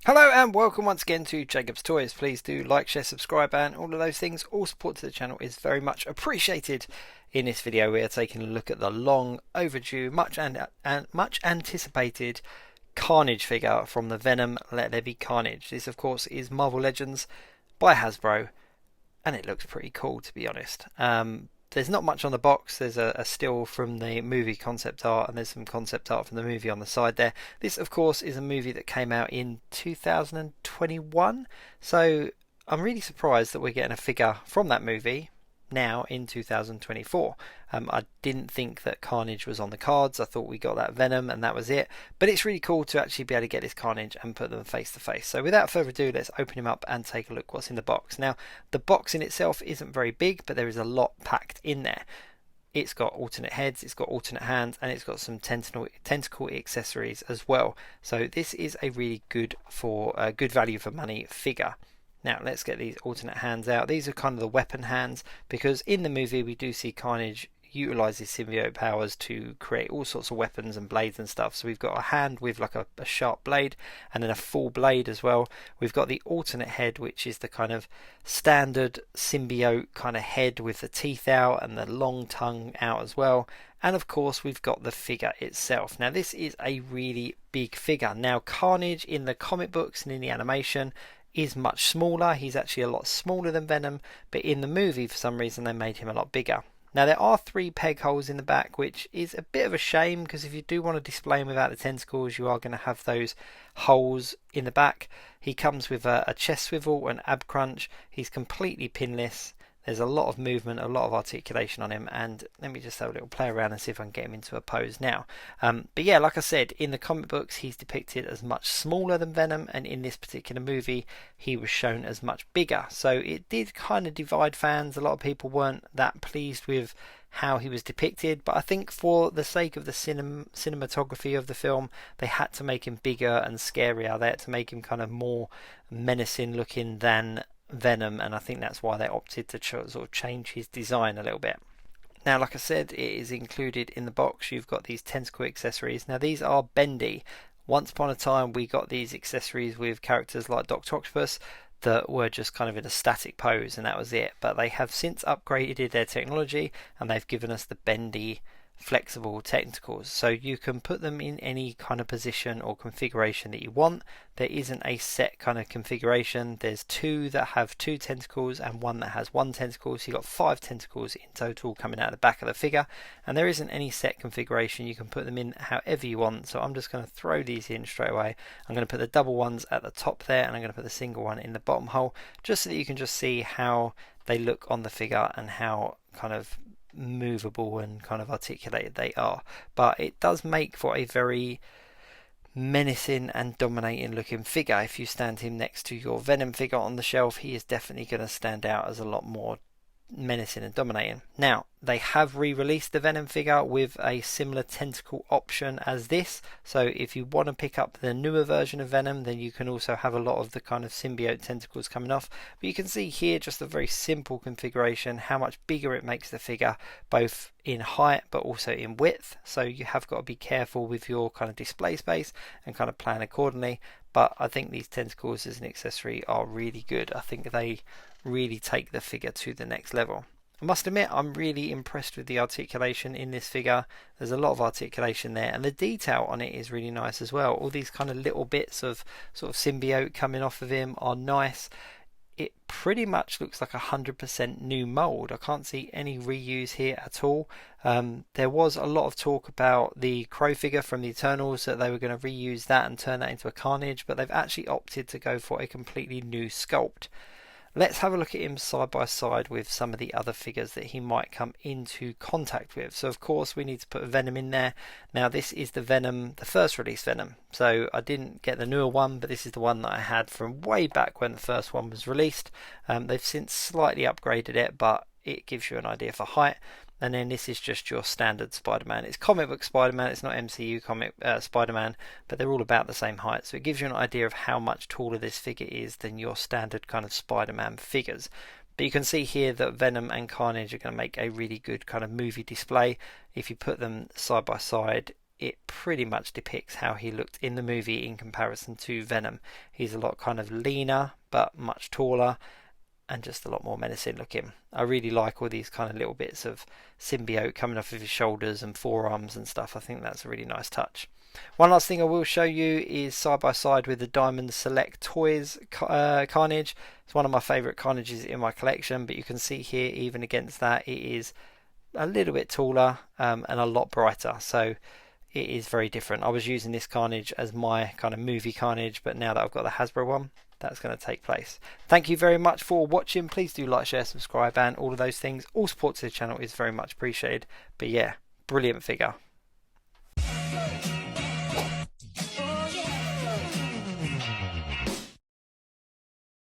Hello and welcome once again to Jacob's Toys. Please do like, share, subscribe and all of those things. All support to the channel is very much appreciated. In this video we are taking a look at the long overdue, much anticipated Carnage figure from the Venom Let There Be Carnage. This of course is Marvel Legends by Hasbro and it looks pretty cool, to be honest. There's not much on the box. There's a still from the movie concept art and there's some concept art from the movie on the side there. This of course is a movie that came out in 2021, so I'm really surprised that we're getting a figure from that movie now in 2024. I didn't think that Carnage was on the cards. I thought we got that Venom and that was it, but it's really cool to actually be able to get this Carnage and put them face to face. So without further ado, let's open him up and take a look what's in the box. Now the box in itself isn't very big, but there is a lot packed in there. It's got alternate heads, it's got alternate hands, and it's got some tentacle accessories as well. So this is a really good value for money figure. Now let's get these alternate hands out. These are kind of the weapon hands, because in the movie we do see Carnage utilize his symbiote powers to create all sorts of weapons and blades and stuff. So we've got a hand with like a sharp blade and then a full blade as well. We've got the alternate head, which is the kind of standard symbiote kind of head with the teeth out and the long tongue out as well. And of course we've got the figure itself. Now this is a really big figure. Now Carnage in the comic books and in the animation is much smaller. He's actually a lot smaller than Venom, but in the movie for some reason they made him a lot bigger. Now there are 3 peg holes in the back, which is a bit of a shame, because if you do want to display him without the tentacles, you are going to have those holes in the back. He comes with a chest swivel, an ab crunch. He's completely pinless. There's a lot of movement, a lot of articulation on him, and let me just have a little play around and see if I can get him into a pose now. But yeah, like I said, in the comic books he's depicted as much smaller than Venom, and in this particular movie he was shown as much bigger. So it did kind of divide fans. A lot of people weren't that pleased with how he was depicted, but I think for the sake of the cinematography of the film, they had to make him bigger and scarier. They had to make him kind of more menacing looking than Venom, and I think that's why they opted to sort of change his design a little bit. Now like I said, it is included in the box. You've got these tentacle accessories. Now these are bendy. Once upon a time we got these accessories with characters like Dr. Octopus that were just kind of in a static pose and that was it, but they have since upgraded their technology and they've given us the bendy flexible tentacles, so you can put them in any kind of position or configuration that you want. There isn't a set kind of configuration. There's 2 that have 2 tentacles and 1 that has 1 tentacle, so you've got 5 tentacles in total coming out of the back of the figure, and there isn't any set configuration. You can put them in however you want. So I'm just going to throw these in straight away. I'm going to put the double ones at the top there and I'm going to put the single one in the bottom hole, just so that you can just see how they look on the figure and how kind of movable and kind of articulated they are. But it does make for a very menacing and dominating looking figure. If you stand him next to your Venom figure on the shelf, he is definitely going to stand out as a lot more menacing and dominating. Now they have re-released the Venom figure with a similar tentacle option as this, so if you want to pick up the newer version of Venom, then you can also have a lot of the kind of symbiote tentacles coming off. But you can see here just a very simple configuration, how much bigger it makes the figure, both in height but also in width. So you have got to be careful with your kind of display space and kind of plan accordingly. But I think these tentacles as an accessory are really good. I think they really take the figure to the next level. I must admit, I'm really impressed with the articulation in this figure. There's a lot of articulation there, and the detail on it is really nice as well. All these kind of little bits of sort of symbiote coming off of him are nice. It pretty much looks like 100% new mold. I can't see any reuse here at all. There was a lot of talk about the Crow figure from the Eternals, that they were going to reuse that and turn that into a Carnage, but they've actually opted to go for a completely new sculpt. Let's have a look at him side by side with some of the other figures that he might come into contact with. So of course we need to put Venom in there. Now this is the Venom, the first release Venom. So I didn't get the newer one, but this is the one that I had from way back when the first one was released. They've since slightly upgraded it, but it gives you an idea for height. And then this is just your standard Spider-Man. It's comic book Spider-Man, it's not MCU comic Spider-Man, but they're all about the same height. So it gives you an idea of how much taller this figure is than your standard kind of Spider-Man figures. But you can see here that Venom and Carnage are going to make a really good kind of movie display. If you put them side by side, it pretty much depicts how he looked in the movie in comparison to Venom. He's a lot kind of leaner, but much taller, and just a lot more menacing looking. I really like all these kind of little bits of symbiote coming off of his shoulders and forearms and stuff. I think that's a really nice touch. One last thing I will show you is side by side with the Diamond Select Toys Carnage. It's one of my favourite Carnages in my collection, but you can see here even against that it is a little bit taller and a lot brighter, so it is very different. I was using this Carnage as my kind of movie Carnage, but now that I've got the Hasbro one, that's going to take place. Thank you very much for watching. Please do like, share, subscribe, and all of those things. All support to the channel is very much appreciated. But yeah, brilliant figure.